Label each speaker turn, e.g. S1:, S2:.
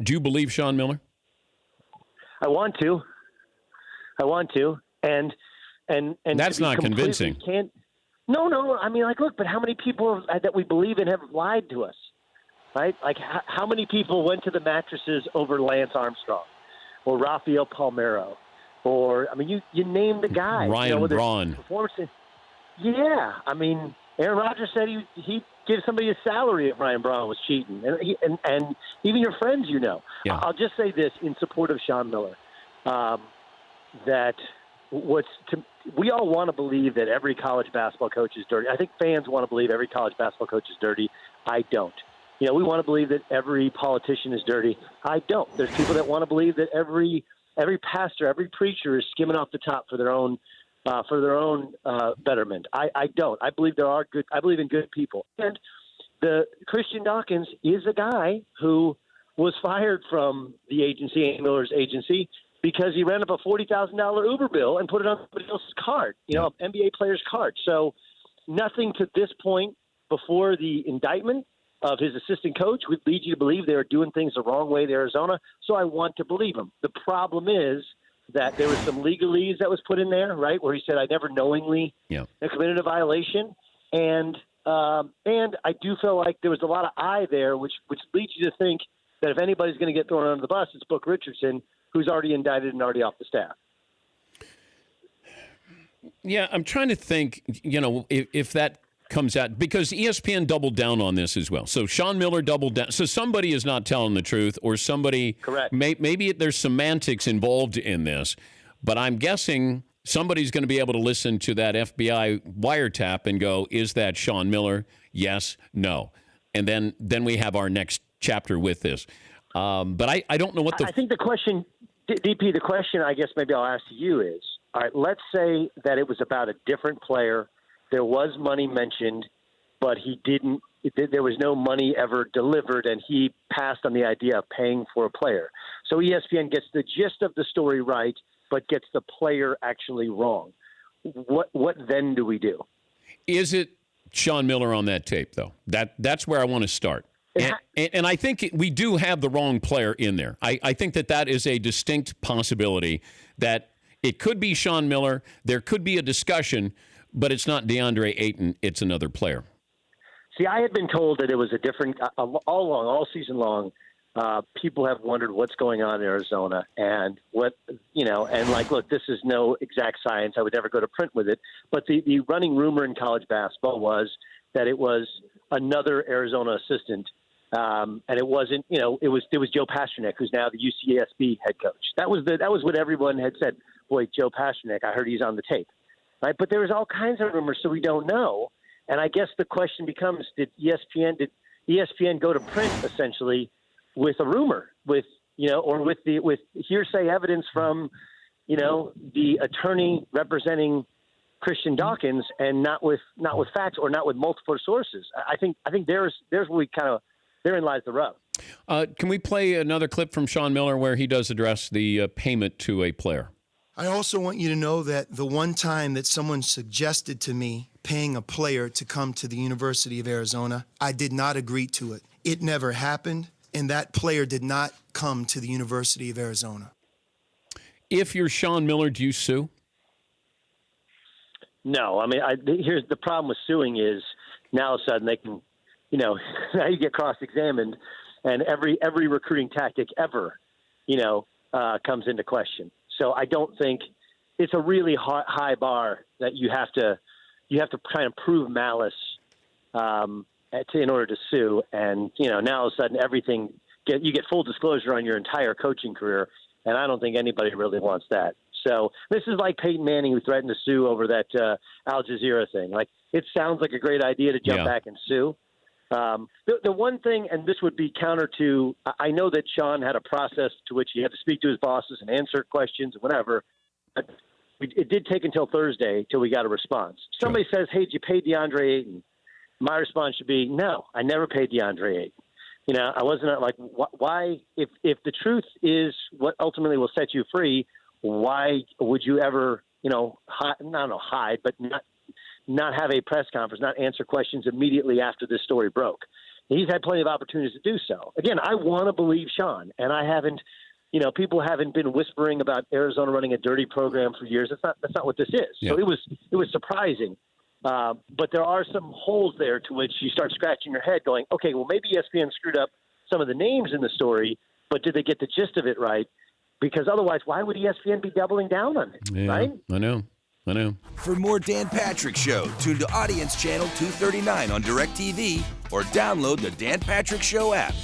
S1: Do you believe Sean Miller?
S2: I want to, and
S1: that's not convincing.
S2: No. I mean, look, but how many people that we believe in have lied to us, right? Like, how many people went to the mattresses over Lance Armstrong or Rafael Palmeiro, or you name the guy,
S1: Ryan Braun.
S2: Yeah, I mean, Aaron Rodgers said he gave somebody a salary if Ryan Braun was cheating, and even your friends,
S1: Yeah.
S2: I'll just say this in support of Sean Miller, that we all want to believe that every college basketball coach is dirty. I think fans want to believe every college basketball coach is dirty. I don't. We want to believe that every politician is dirty. I don't. There's people that want to believe that every pastor, every preacher is skimming off the top for their own betterment. I don't. I believe I believe in good people. And the Christian Dawkins is a guy who was fired from the agency, Andy Miller's agency, because he ran up a $40,000 Uber bill and put it on somebody else's card, an NBA player's card. So nothing to this point before the indictment of his assistant coach would lead you to believe they were doing things the wrong way to Arizona. So I want to believe him. The problem is that there was some legalese that was put in there, right, where he said, I never knowingly committed a violation. And I do feel like there was a lot of I there, which leads you to think that if anybody's going to get thrown under the bus, it's Book Richardson, who's already indicted and already off the staff.
S1: Yeah, I'm trying to think, if that comes out, because ESPN doubled down on this as well. So Sean Miller doubled down. So somebody is not telling the truth, or somebody,
S2: correct.
S1: Maybe there's semantics involved in this, but I'm guessing somebody's going to be able to listen to that FBI wiretap and go, is that Sean Miller? Yes, no. And then we have our next chapter with this. But I don't know what
S2: I think the question, DP, the question I guess maybe I'll ask you is, all right, let's say that it was about a different player. There was money mentioned, but there was no money ever delivered, and he passed on the idea of paying for a player. So ESPN gets the gist of the story right, but gets the player actually wrong. What then do we do? Is
S1: it Sean Miller on that tape, though? That's where I want to start. And I think we do have the wrong player in there. I think that is a distinct possibility that it could be Sean Miller. There could be a discussion, but it's not DeAndre Ayton. It's another player.
S2: See, I had been told that it was a different all season long. People have wondered what's going on in Arizona and look, this is no exact science. I would never go to print with it. But the running rumor in college basketball was that it was another Arizona assistant. And it wasn't, it was Joe Pasternak, who's now the UCSB head coach. That was what everyone had said. Boy, Joe Pasternak, I heard he's on the tape. Right? But there was all kinds of rumors, so we don't know. And I guess the question becomes, did ESPN go to print essentially with a rumor, with hearsay evidence from, the attorney representing Christian Dawkins, and not with facts or not with multiple sources? I think there's where we therein lies the rub.
S1: Can we play another clip from Sean Miller where he does address the payment to a player?
S3: I also want you to know that the one time that someone suggested to me paying a player to come to the University of Arizona, I did not agree to it. It never happened, and that player did not come to the University of Arizona.
S1: If you're Sean Miller, do you sue?
S2: No. I mean, here's the problem with suing is now all of a sudden they can, now you get cross-examined, and every recruiting tactic ever, comes into question. So I don't think it's a really high bar that you have to kind of prove malice in order to sue. And now all of a sudden you get full disclosure on your entire coaching career, and I don't think anybody really wants that. So this is like Peyton Manning, who threatened to sue over that Al Jazeera thing. Like, it sounds like a great idea to jump back and sue. The one thing, and this would be counter to, I know that Sean had a process to which he had to speak to his bosses and answer questions and whatever. But it did take until Thursday till we got a response. Somebody says, hey, did you pay DeAndre Ayton? My response should be, no, I never paid DeAndre Ayton. I wasn't like, why, if the truth is what ultimately will set you free, why would you ever, hide, but not have a press conference, not answer questions immediately after this story broke? He's had plenty of opportunities to do so. Again, I want to believe Sean, and I haven't. People haven't been whispering about Arizona running a dirty program for years. That's not what this is.
S1: Yeah.
S2: So it was surprising. But there are some holes there to which you start scratching your head going, okay, well, maybe ESPN screwed up some of the names in the story, but did they get the gist of it right? Because otherwise, why would ESPN be doubling down on it, right?
S1: I know.
S4: For more Dan Patrick Show, tune to Audience Channel 239 on DirecTV or download the Dan Patrick Show app.